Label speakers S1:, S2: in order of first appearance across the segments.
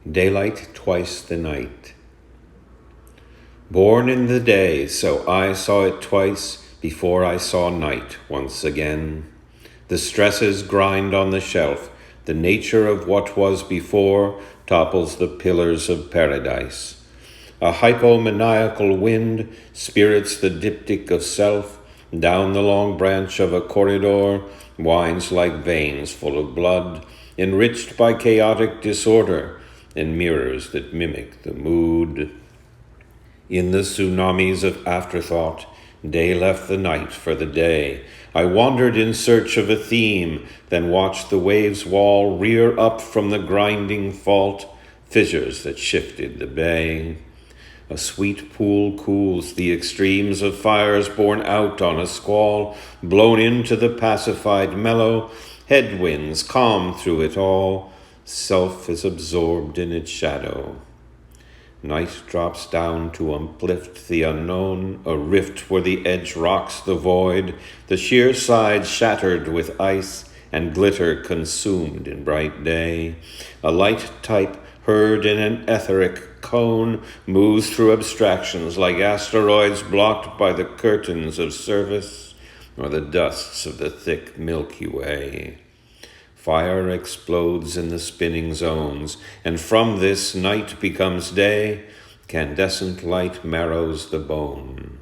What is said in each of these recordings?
S1: Daylight twice the night. Born in the day, so I saw it twice before I saw night once again. The stresses grind on the shelf. The nature of what was before topples the pillars of paradise. A hypomaniacal wind spirits the diptych of self. Down the long branch of a corridor winds like veins full of blood, enriched by chaotic disorder and mirrors that mimic the mood. In the tsunamis of afterthought, day left the night for the day. I wandered in search of a theme, then watched the waves' wall rear up from the grinding fault, fissures that shifted the bay. A sweet pool cools the extremes of fires borne out on a squall, blown into the pacified mellow, headwinds calm through it all. Self is absorbed in its shadow. Night drops down to uplift the unknown, a rift where the edge rocks the void, the sheer side shattered with ice and glitter consumed in bright day. A light type heard in an etheric cone moves through abstractions like asteroids blocked by the curtains of service or the dusts of the thick Milky Way. Fire explodes in the spinning zones, and from this night becomes day. Candescent light marrows the bone.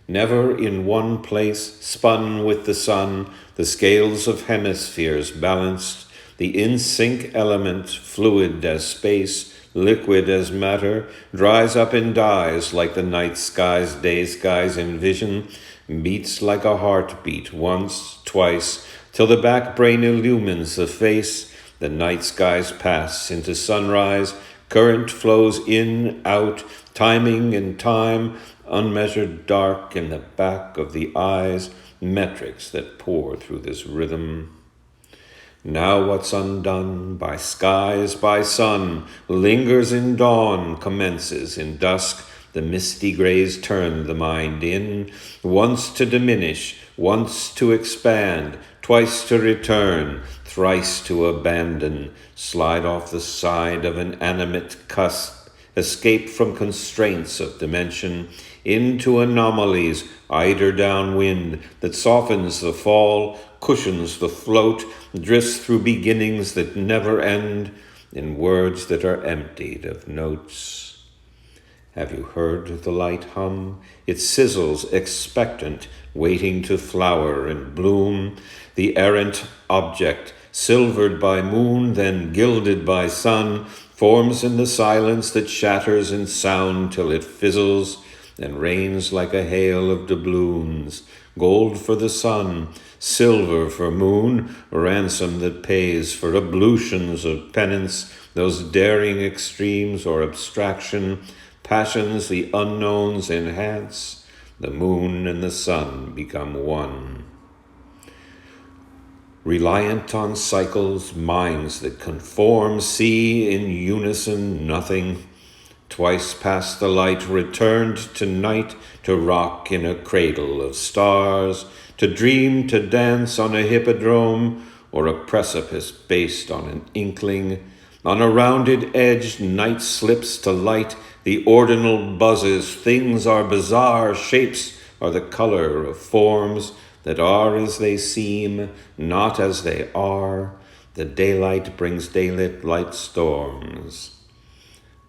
S1: Never in one place, spun with the sun, the scales of hemispheres balanced, the in-sync element, fluid as space, liquid as matter, dries up and dies like the night skies, day skies in vision, beats like a heartbeat once, twice, till the back brain illumines the face. The night skies pass into sunrise, current flows in, out, timing and time, unmeasured dark in the back of the eyes, metrics that pour through this rhythm. Now what's undone by skies, by sun, lingers in dawn, commences in dusk. The misty grays turn the mind in, once to diminish, once to expand, twice to return, thrice to abandon, slide off the side of an animate cusp, escape from constraints of dimension, into anomalies, eider downwind that softens the fall, cushions the float, drifts through beginnings that never end, in words that are emptied of notes. Have you heard the light hum? It sizzles expectant, waiting to flower and bloom. The errant object, silvered by moon, then gilded by sun, forms in the silence that shatters in sound till it fizzles and rains like a hail of doubloons. Gold for the sun, silver for moon, ransom that pays for ablutions of penance, those daring extremes or abstraction, passions the unknowns enhance, the moon and the sun become one. Reliant on cycles, minds that conform, see in unison nothing. Twice past the light, returned to night, to rock in a cradle of stars, to dream, to dance on a hippodrome, or a precipice based on an inkling. On a rounded edge, night slips to light, the ordinal buzzes, things are bizarre, shapes are the color of forms that are as they seem, not as they are. The daylight brings daylit light storms.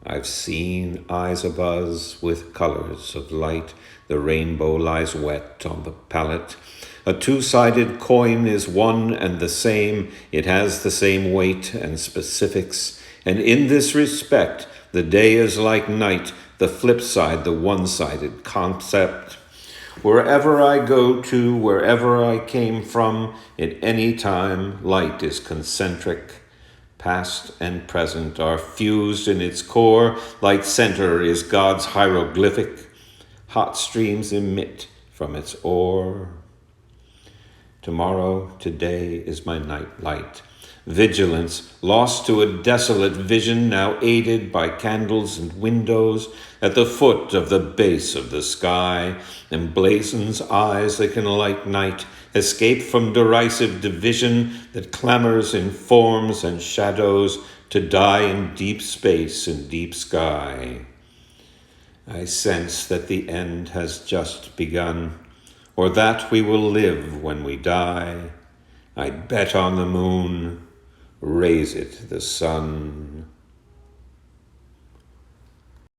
S1: I've seen eyes abuzz with colors of light. The rainbow lies wet on the palette. A two-sided coin is one and the same. It has the same weight and specifics. And in this respect, the day is like night, the flip side, the one-sided concept. Wherever I go to, wherever I came from, at any time, light is concentric. Past and present are fused in its core. Light center is God's hieroglyphic. Hot streams emit from its ore. Tomorrow, today is my night light. Vigilance, lost to a desolate vision, now aided by candles and windows, at the foot of the base of the sky, emblazons eyes that can light night, escape from derisive division that clamors in forms and shadows, to die in deep space and deep sky. I sense that the end has just begun, or that we will live when we die. I'd bet on the moon, raise it the sun.